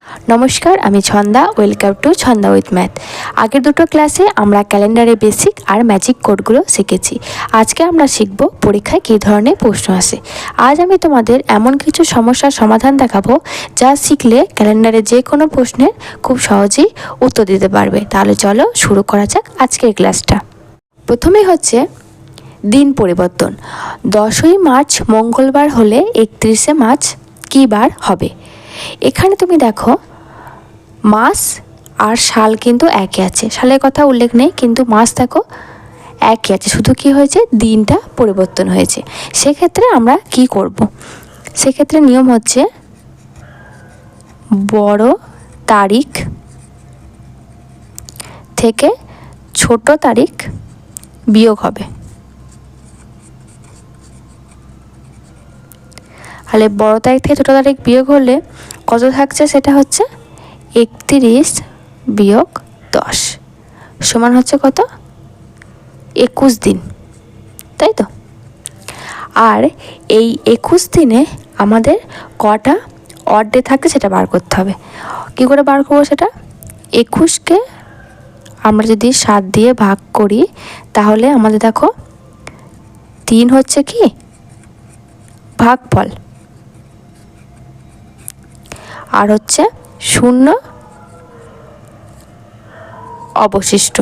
নমস্কার, আমি Chhanda. Welcome to Chhanda with math. আগের দুটো ক্লাসে আমরা ক্যালেন্ডারের বেসিক আর ম্যাজিক কোডগুলো শিখেছি। আজকে আমরা শিখব পরীক্ষায় কী ধরনের প্রশ্ন আসে। আজ আমি তোমাদের এমন কিছু সমস্যার সমাধান দেখাবো যা শিখলে ক্যালেন্ডারে যে কোনো প্রশ্নের খুব সহজেই উত্তর দিতে পারবে। তাহলে চলো শুরু করা যাক আজকের ক্লাসটা। প্রথমেই হচ্ছে দিন পরিবর্তন। 10ই মার্চ মঙ্গলবার হলে 31শে মার্চ কী বার হবে? এখানে তুমি দেখো মাস আর সাল কিন্তু একই আছে, সালের কথা উল্লেখ নেই, কিন্তু মাস দেখো একই আছে, শুধু কি হয়েছে দিনটা পরিবর্তন হয়েছে। সেক্ষেত্রে আমরা কি করব? সেক্ষেত্রে নিয়ম হচ্ছে বড় তারিখ থেকে ছোট তারিখ বিয়োগ হবে। তাহলে বড় তারিখ থেকে ছোটো তারিখ বিয়োগ হলে কত থাকছে? সেটা হচ্ছে 31 বিয়োগ 10 সমান হচ্ছে কত? 21 দিন, তাই তো? আর এই 21 দিনে আমাদের কটা অড ডে থাকে সেটা বার করতে হবে। কী করে বার করবো সেটা? 21কে আমরা যদি 7 দিয়ে ভাগ করি তাহলে আমাদের দেখো 3 হচ্ছে কি ভাগফল, আর হচ্ছে 0 অবশিষ্ট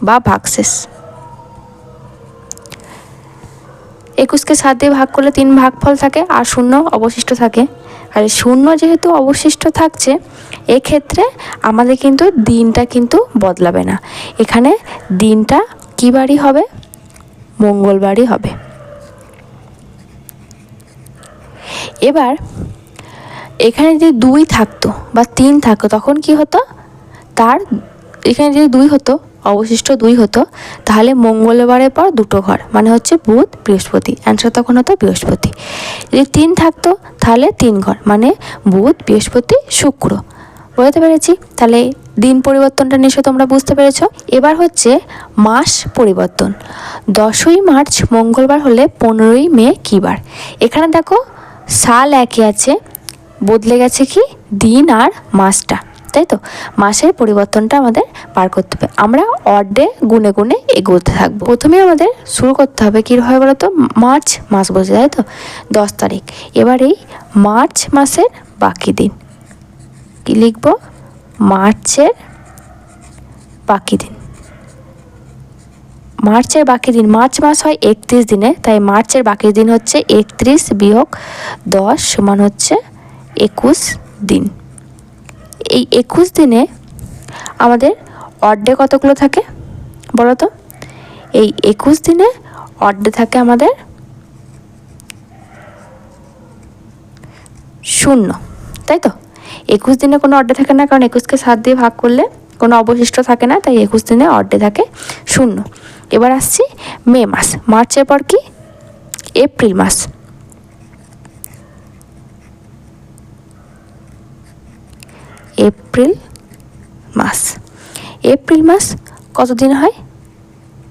বা ভাগশেষ। 21কে 7 দিয়ে ভাগ করলে 3 ভাগফল থাকে আর 0 অবশিষ্ট থাকে। আর 0 যেহেতু অবশিষ্ট থাকছে, এক্ষেত্রে আমাদের কিন্তু দিনটা কিন্তু বদলাবে না। এখানে দিনটা কী বারই হবে? মঙ্গলবারই হবে। এবার এখানে যদি 2 থাকতো বা 3 থাকতো তখন কি হতো? তার এখানে যদি 2 হতো, অবশিষ্ট 2 হতো, তাহলে মঙ্গলবারের পর দুটো ঘর মানে হচ্ছে বুধ বৃহস্পতি, অ্যান্সার তখন হতো বৃহস্পতি। যদি 3 থাকতো তাহলে 3 ঘর মানে বুধ বৃহস্পতি শুক্র। বুঝতে পেরেছি? তাহলে দিন পরিবর্তনটা নিশ্চয় তোমরা বুঝতে পেরেছ। এবার হচ্ছে মাস পরিবর্তন। 10ই মার্চ মঙ্গলবার হলে 15ই মে কী বার? এখানে দেখো সাল একই আছে, বদলে গেছে কি দিন আর মাসটা, তাই তো? মাসের পরিবর্তনটা আমাদের বার করতে হবে। আমরা অড ডে গুনে গুনে এগোতে থাকবো। প্রথমে আমাদের শুরু করতে হবে কীভাবে বলো তো? মার্চ মাস বলছে, তাই তো? 10 তারিখ। এবার এই মার্চ মাসের বাকি দিন কি লিখবো? মার্চের বাকি দিন। মার্চের বাকি দিন, মার্চ মাস হয় 31 দিনে, তাই মার্চের বাকি দিন হচ্ছে 31 বিয়োগ 10 সমান হচ্ছে 21 দিন। এই 21 দিনে আমাদের অড ডে কতগুলো থাকে বলো তো? এই 21 দিনে অড ডে থাকে আমাদের 0, তাই তো? 21 দিনে কোনো অড ডে থাকে না, কারণ 21কে 7 দিয়ে ভাগ করলে কোনো অবশিষ্ট থাকে না, তাই 21 দিনে অড ডে থাকে 0। এবার আসছি মে মাস। মার্চের পর কি? এপ্রিল মাস। এপ্রিল মাস। এপ্রিল মাস কত দিন হয়?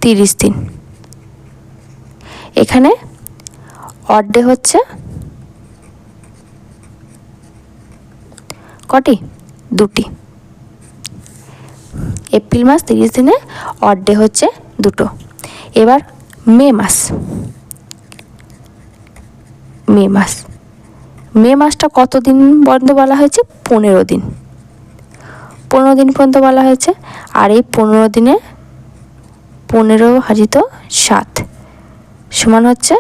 30 দিন। এখানে অড ডে হচ্ছে কটি? 2টি। এপ্রিল মাস 30 দিনে অড ডে হচ্ছে 2টো। এবার মে মাস। মে মাস, মে মাসটা কত দিন পর্যন্ত বলা হয়েছে? 15 দিন। 15 দিন পর্যন্ত বলা হয়েছে। আর এই 15 দিনে 15 ভাজিত 7 সমান হচ্ছে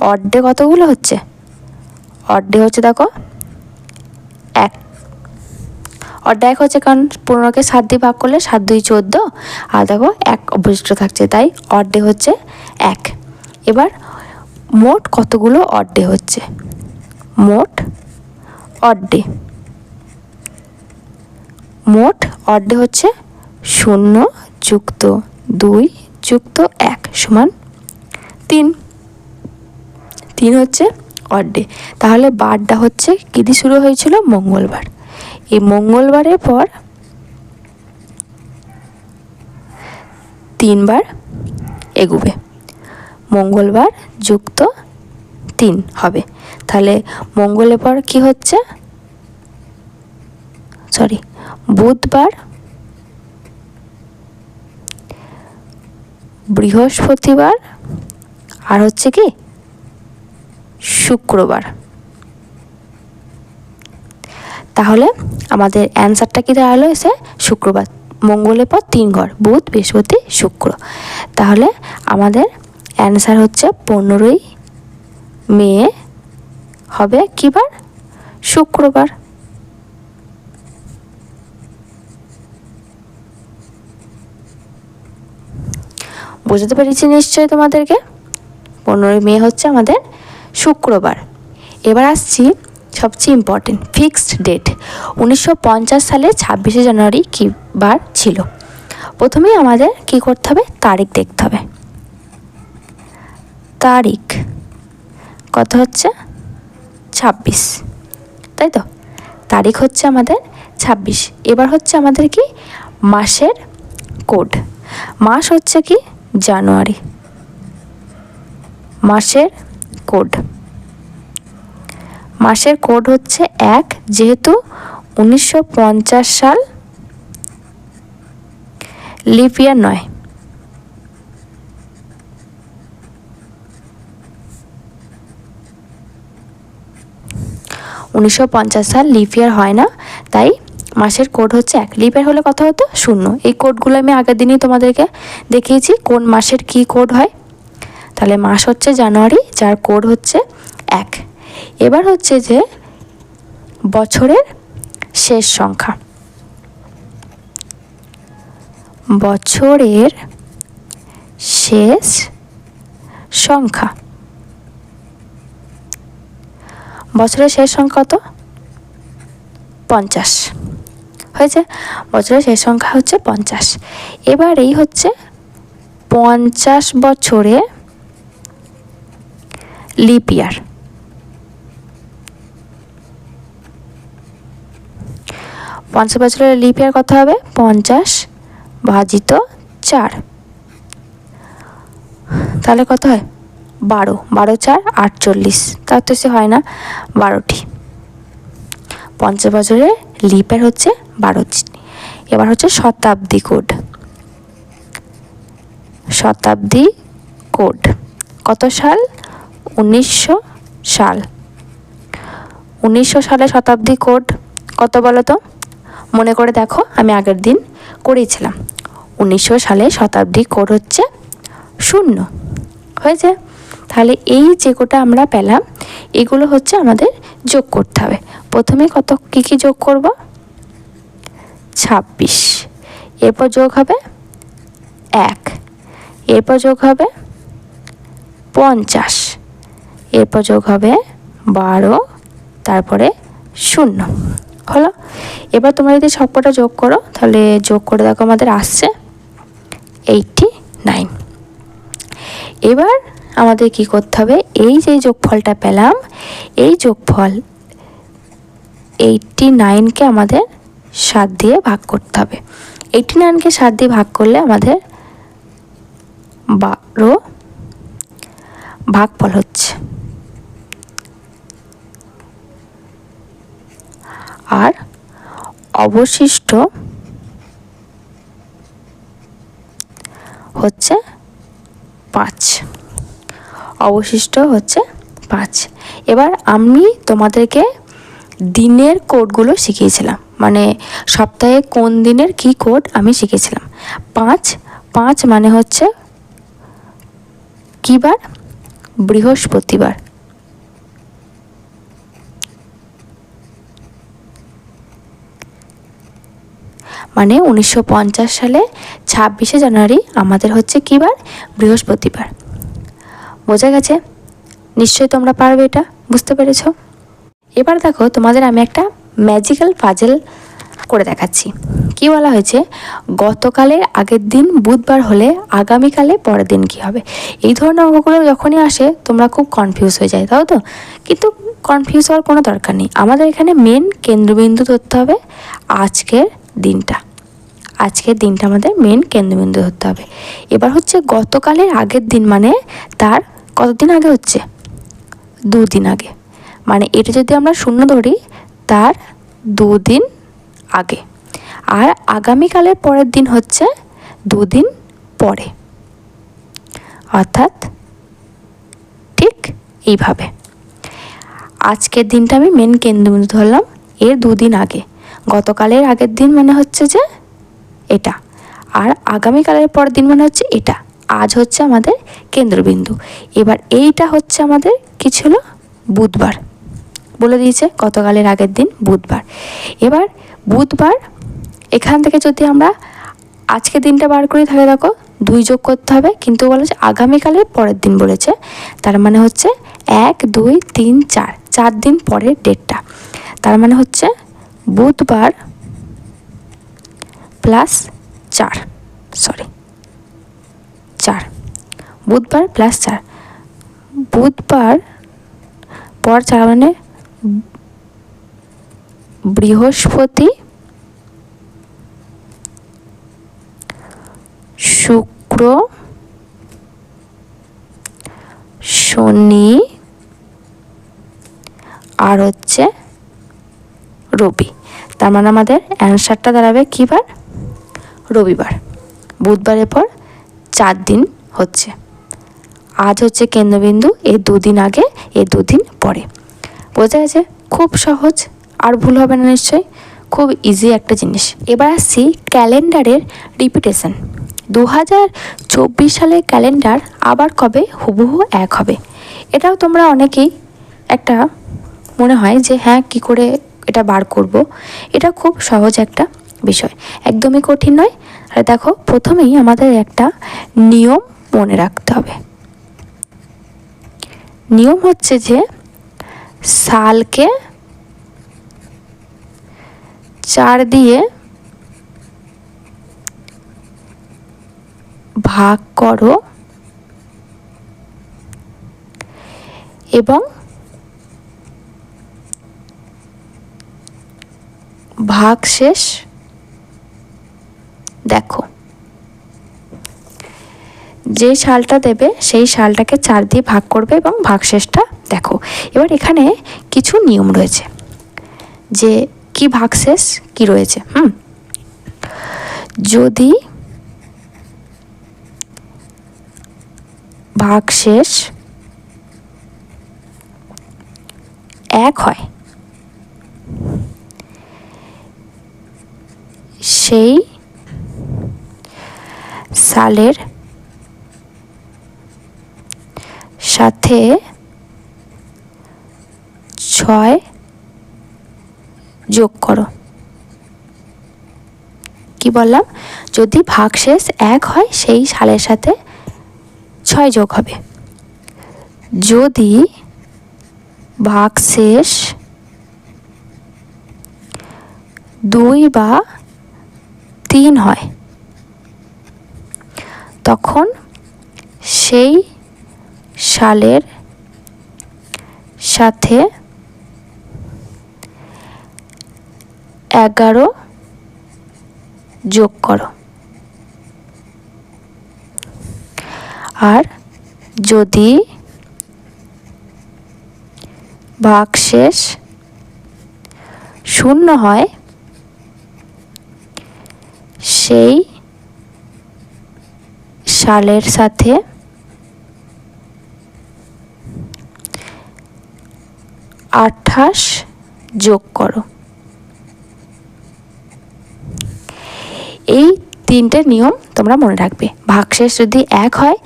অড ডে কতগুলো হচ্ছে? অড ডে হচ্ছে দেখো 1। অড ডে 1 হচ্ছে কারণ 15কে 7 দিয়ে ভাগ করলে 7 2 14, আর দেখো 1 অবশিষ্ট থাকছে, তাই অড ডে হচ্ছে 1। এবার মোট কতগুলো অড ডে হচ্ছে? মোট অড ডে, মোট অড ডে হচ্ছে 0 যুক্ত 2 যুক্ত 1 সমান 3। 3 হচ্ছে অড ডে। তাহলে বারটা হচ্ছে কী দিয়ে শুরু হয়েছিল? মঙ্গলবার। এই মঙ্গলবারের পর 3 বার এগুবে, মঙ্গলবার যুক্ত 3 হবে। তাহলে মঙ্গলের পর কি হচ্ছে? বুধবার, বৃহস্পতিবার, আর হচ্ছে কি শুক্রবার। তাহলে আমাদের অ্যান্সারটা কি দাঁড়ালো এসে শুক্রবার। মঙ্গলের পর 3 ঘর, বুধ, বৃহস্পতি, শুক্র। তাহলে আমাদের অ্যান্সার হচ্ছে 15ই মে হবে কি বার? শুক্রবার। বুঝতে পেরেছি নিশ্চয়ই তোমাদেরকে। 15ই মে হচ্ছে আমাদের শুক্রবার। এবার আসছি সবচেয়ে ইম্পর্টেন্ট, ফিক্সড ডেট। 1950 সালে 26শে জানুয়ারি কী বার ছিল? প্রথমেই আমাদের কি করতে হবে? তারিখ দেখতে হবে। তারিখ কত হচ্ছে? 26, তাই তো? তারিখ হচ্ছে আমাদের 26। এবার হচ্ছে আমাদের কি মাসের কোড। মাস হচ্ছে কি জানুয়ারি, মাসের কোড। মাসের কোড হচ্ছে 1, যেহেতু 1950 সাল লিপ ইয়ার নয়। সাল লিপ ইয়ার হয় না, তাই মাসের কোড হচ্ছে 1। লিপ ইয়ার হলে কত হতো? 0। এই কোডগুলো আমি আগের দিনই তোমাদেরকে দেখিয়েছি কোন মাসের কি কোড হয়। তাহলে মাস হচ্ছে জানুয়ারি, যার কোড হচ্ছে 1। এবার হচ্ছে যে বছরের শেষ সংখ্যা। বছরের শেষ সংখ্যা। বছরের শেষ সংখ্যা কত? 50 হয়েছে। বছরের শেষ সংখ্যা হচ্ছে 50। এবার এই হচ্ছে 50 বছরে লিপ ইয়ার। 50 বছরের লিপ ইয়ার কত হবে? 50 ভাজিত 4, তাহলে কত হয়? 12। 12 4 48, তার তো সে হয় না, 12টি। 50 বছরের লিপ ইয়ার হচ্ছে 12টি। এবার হচ্ছে শতাব্দী কোড। শতাব্দী কোড কত সাল? 1900 সাল। 1900 সালে শতাব্দী কোড কত বলো তো? মনে করে দেখো, আমি আগের দিন করেছিলাম। 1900 সালে শতাব্দী কোড হচ্ছে 0। হয়েছে। তাহলে এই যে কোটা আমরা পেলাম, এগুলো হচ্ছে আমাদের যোগ করতে হবে। প্রথমে কত কী যোগ করব? 26, এরপর যোগ হবে 1, এরপর যোগ হবে 50, এরপর যোগ হবে 12, তারপরে 0 হলো। এবার তোমরা যদি সবকটা যোগ করো, তাহলে যোগ করে দেখো আমাদের আসছে 89। এবার আমাদের কি করতে হবে? এই যে যোগফলটা পেলাম, এই যোগফল 89কে আমাদের 7 দিয়ে ভাগ করতে হবে। 89কে 7 দিয়ে ভাগ করলে আমাদের 12 ভাগফল হচ্ছে। আর অবশিষ্ট হচ্ছে 5। অবশিষ্ট হচ্ছে 5। এবার আমি তোমাদেরকে দিনের কোডগুলো শিখিয়েছিলাম, মানে সপ্তাহে কোন দিনের কি কোড আমি শিখেছিলাম। 5 মানে হচ্ছে কি বার? বৃহস্পতিবার। মানে 1950 সালে 26শে জানুয়ারি আমাদের হচ্ছে কি বার? বৃহস্পতিবার। বোঝা গেছে? নিশ্চয়ই তোমরা পারবে, এটা বুঝতে পেরেছো। এবার দেখো, তোমাদের আমি একটা ম্যাজিক্যাল পাজেল করে দেখাচ্ছি। কি বলা হয়েছে? গতকালের আগের দিন বুধবার হলে আগামীকালে পরের দিন কি হবে? এই ধরনের অঙ্কগুলো যখনই আসে তোমরা খুব কনফিউজ হয়ে যায়, তাও তো? কিন্তু কনফিউজ হওয়ার কোনো দরকার নেই। আমাদের এখানে মেন কেন্দ্রবিন্দু ধরতে হবে আজকের দিনটা। আজকের দিনটা আমাদের মেন কেন্দ্রবিন্দু ধরতে হবে। এবার হচ্ছে গতকালের আগের দিন, মানে তার কতদিন আগে হচ্ছে? 2 দিন আগে। মানে এটা যদি আমরা 0 ধরি, তার 2 দিন আগে, আর আগামীকালের পরের দিন হচ্ছে 2 দিন পরে, অর্থাৎ ঠিক এইভাবে। আজকের দিনটা আমি মেন কেন্দ্রবিন্দু ধরলাম, এর 2 দিন আগে, গতকালের আগের দিন মানে হচ্ছে যে এটা, আর আগামীকালের পরের দিন মানে হচ্ছে এটা। আজ হচ্ছে আমাদের কেন্দ্রবিন্দু। এবার এইটা হচ্ছে আমাদের কি ছিল, বুধবার বলে দিয়েছে, গতকালের আগের দিন বুধবার। এবার বুধবার এখান থেকে যদি আমরা আজকে দিনটা বার করি তাহলে দেখো 2 যোগ করতে হবে, কিন্তু বলেছে আগামীকালের পরের দিন বলেছে, তার মানে হচ্ছে 1 2 3 4, 4 দিন পরের ডেটটা। তার মানে হচ্ছে বুধবার প্লাস 4, বুধবার প্লাস 4, বুধবার পর 4 মানে বৃহস্পতি, শুক্র, শনি আর হচ্ছে রবি। তার মানে আমাদের অ্যান্সারটা দাঁড়াবে কী বার, রবিবার। বুধবারের পর 4 দিন হচ্ছে, আজ হচ্ছে কেন্দ্রবিন্দু, এর 2 দিন আগে, এর 2 দিন পরে। বোঝা গেছে? খুব সহজ, আর ভুল হবে না নিশ্চয়ই, খুব ইজি একটা জিনিস। এবার আসছি ক্যালেন্ডারের রিপিটেশন। 2024 সালের ক্যালেন্ডার আবার কবে হুবহু এক হবে? এটাও তোমরা অনেকেই একটা মনে হয় যে হ্যাঁ কী করে এটা বার করব। এটা খুব সহজ একটা বিষয়, একদমই কঠিন নয়। আর দেখো, প্রথমেই আমাদের একটা নিয়ম মনে রাখতে হবে। নিয়ম হচ্ছে যে সালকে 4 দিয়ে ভাগ করো এবং ভাগশেষ দেখো। যে সালটা দেবে সেই সালটাকে 4 দিয়ে ভাগ করবে এবং ভাগশেষটা দেখো। এবার এখানে কিছু নিয়ম রয়েছে যে কি ভাগশেষ কি রয়েছে। যদি ভাগশেষ 1 হয়, সেই সালের সাথে 6 যোগ করো। কি বললাম? যদি ভাগশেষ 1 হয় সেই সালের সাথে 6 যোগ হবে। যদি ভাগশেষ 2 বা 3 হয় তখন সেই সালের সাথে 11 যোগ করো। আর যদি ভাগশেষ 0 হয় সেই সালের সাথে 28 যোগ করো। এই 3টে নিয়ম তোমরা মনে রাখবে। ভাগশেষ যদি 1 হয়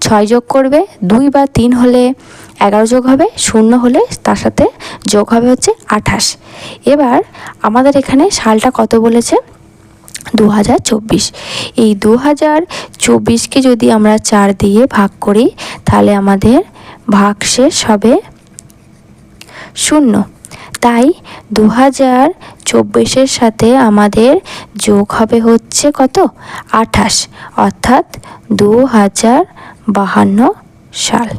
6 যোগ করবে, 2 বা 3 হলে 11 যোগ হবে, 0 হলে তার সাথে যোগ হবে হচ্ছে 28। এবার আমাদের এখানে সালটা কত বলেছে? 2024। এই 2024কে যদি আমরা 4 দিয়ে ভাগ করি তাহলে আমাদের ভাগশেষ হবে 0। তাই 2024-এর সাথে আমাদের যোগ হবে হচ্ছে কত? 28, অর্থাৎ 2052 সাল।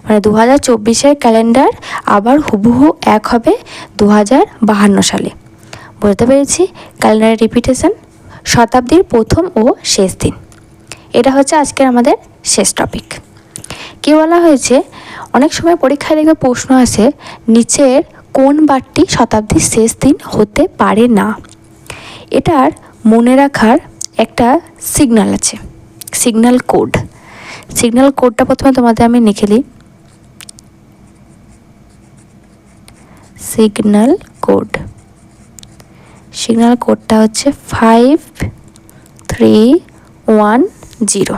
মানে 2024-এর ক্যালেন্ডার আবার হুবহু এক হবে 2052 সালে। বলতে পেরেছি? ক্যালেন্ডারের রিপিটেশন, শতাব্দীর প্রথম ও শেষ দিন। এটা হচ্ছে আজকের আমাদের শেষ টপিক। কি বলা হয়েছে, অনেক সময় পরীক্ষায় দেখবে প্রশ্ন আসে নিচের কোন বারটি শতাব্দীর শেষ দিন হতে পারে না? এটার মনে রাখার একটা সিগন্যাল আছে, সিগন্যাল কোড। সিগন্যাল কোডটা প্রথমে তোমাদের আমি লিখে দিই। সিগন্যাল কোডটা হচ্ছে 5310।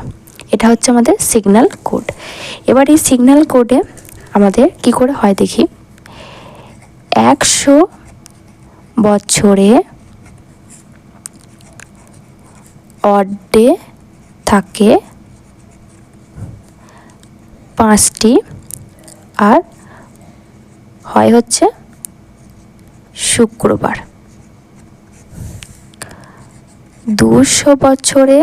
এটা হচ্ছে আমাদের সিগন্যাল কোড। এবার এই সিগন্যাল কোডে আমাদের কি করে হয় দেখি। 100 বছরে অড ডে থাকে 5টি, আর হয় হচ্ছে শুক্রবার। 200 বছরে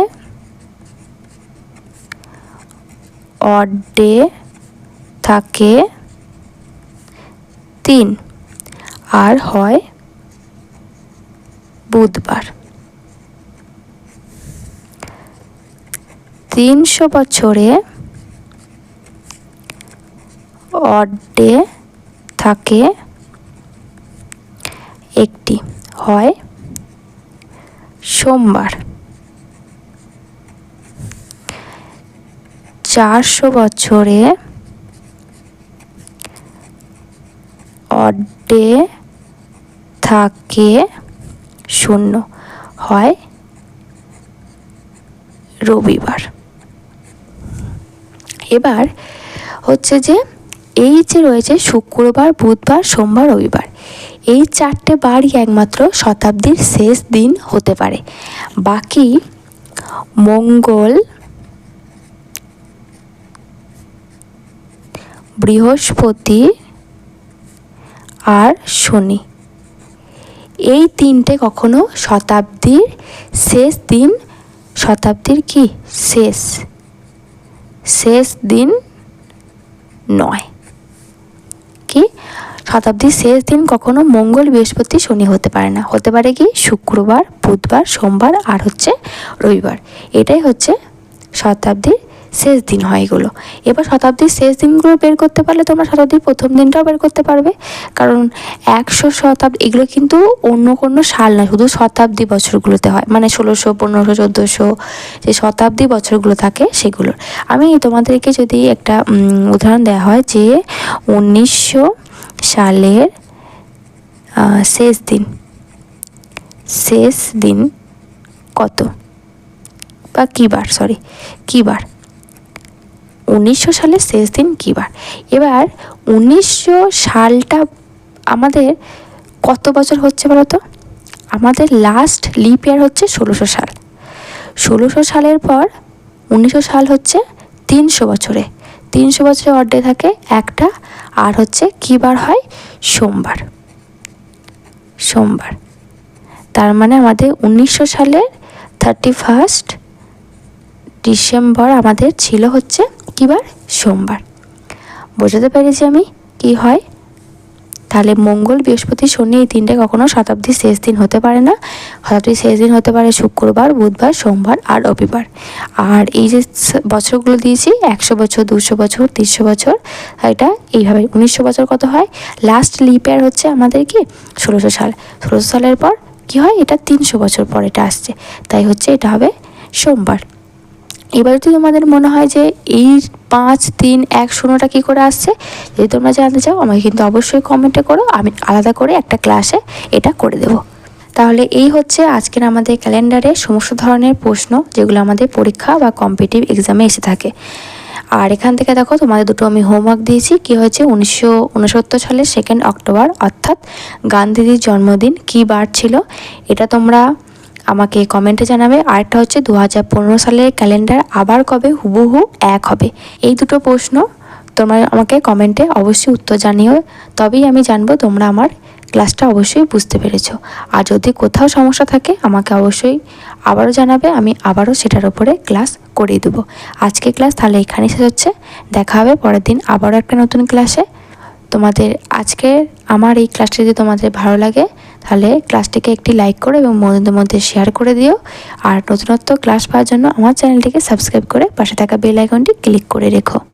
অড ডে থাকে 3, আর হয় বুধবার। 300 বছরে অড ডে থাকে 1টি, হয় সোমবার। 400 বছরে অড ডে থাকে 0, হয় রবিবার। এবার হচ্ছে যে এই যে রয়েছে শুক্রবার, বুধবার, সোমবার, রবিবার, এই 4টে বারই একমাত্র শতাব্দীর শেষ দিন হতে পারে। বাকি মঙ্গল, বৃহস্পতি আর শনি, এই 3টে কখনো শতাব্দীর শেষ দিন, শতাব্দীর কি শেষ দিন নয়। কি শতাব্দীর শেষ দিন কখনো মঙ্গল, বৃহস্পতি, শনি হতে পারে না। হতে পারে কি শুক্রবার, বুধবার, সোমবার আর হচ্ছে রবিবার। এটাই হচ্ছে শতাব্দীর শেষ দিন হয় এগুলো। এবার শতাব্দীর শেষ দিনগুলো বের করতে পারলে তোমরা শতাব্দীর প্রথম দিনটাও বের করতে পারবে, কারণ 100 শতাব্দী এগুলো কিন্তু অন্য কোনো সাল না, শুধু শতাব্দী বছরগুলোতে হয়, মানে 1600, 1500, 1400 যে শতাব্দী বছরগুলো থাকে সেগুলোর। আমি তোমাদেরকে যদি একটা উদাহরণ দেওয়া হয় যে 1900 সালের শেষ দিন কত বা কী বার, 1900 সালের শেষ দিন কী বার। এবার 1900 সালটা আমাদের কত বছর হচ্ছে বলো তো? আমাদের লাস্ট লিপ ইয়ার হচ্ছে 1600 সাল। 1600 সালের পর 1900 সাল হচ্ছে 300 বছরে। 300 বছরে অড ডে থাকে 1টা, আর হচ্ছে কী বার হয়? সোমবার। তার মানে আমাদের 1900 সালের 31 ডিসেম্বর আমাদের ছিল হচ্ছে কী বার? সোমবার। বোঝাতে পেরেছি আমি কি হয়? তাহলে মঙ্গল, বৃহস্পতি, শনি এই 3টে কখনো শতাব্দীর শেষ দিন হতে পারে না। শতাব্দীর শেষ দিন হতে পারে শুক্রবার, বুধবার, সোমবার আর রবিবার। আর এই যে বছরগুলো দিয়েছি 100 বছর, 200 বছর, 300 বছর, এটা এইভাবে 1900 বছর কত হয়? লাস্ট লিপ ইয়ার হচ্ছে আমাদের কি 1600 সাল। 1600 সালের পর কি হয়? এটা 300 বছর পর এটা আসছে, তাই হচ্ছে এটা হবে সোমবার। এবার যদি তোমাদের মনে হয় যে এই 5-3-1-0টা কী করে আসছে, যদি তোমরা জানতে চাও আমাকে কিন্তু অবশ্যই কমেন্টে করো, আমি আলাদা করে একটা ক্লাসে এটা করে দেব। তাহলে এই হচ্ছে আজকের আমাদের ক্যালেন্ডারে সমস্ত ধরনের প্রশ্ন যেগুলো আমাদের পরীক্ষা বা কম্পিটিটিভ এক্সামে এসে থাকে। আর এখান থেকে দেখো তোমাদের দুটো আমি হোমওয়ার্ক দিয়েছি। কি হয়েছে? 1969 সালের 2 অক্টোবর, অর্থাৎ গান্ধীজির জন্মদিন কী বার ছিল, এটা তোমরা আমাকে কমেন্টে জানাবে। আরেকটা হচ্ছে 2015 সালের ক্যালেন্ডার আবার কবে হুবহু এক হবে। এই দুটো প্রশ্ন তোমরা আমাকে কমেন্টে অবশ্যই উত্তর জানিও, তবেই আমি জানবো তোমরা আমার ক্লাসটা অবশ্যই বুঝতে পেরেছো। আর যদি কোথাও সমস্যা থাকে আমাকে অবশ্যই আবারও জানাবে, আমি আবারও সেটার উপরে ক্লাস করিয়ে দেবো। আজকে ক্লাস তাহলে এখানেই শেষ হচ্ছে, দেখা হবে পরের দিন আবারও একটা নতুন ক্লাসে। তোমাদের আজকে আমার এই ক্লাসটি যদি তোমাদের ভালো লাগে তাহলে ক্লাসটিকে একটি লাইক করো এবং বন্ধুদের মধ্যে শেয়ার করে দিও। আর নতুনত্ব ক্লাস পাওয়ার জন্য আমার চ্যানেলটিকে সাবস্ক্রাইব করে পাশে থাকা বেল আইকনটি ক্লিক করে রেখো।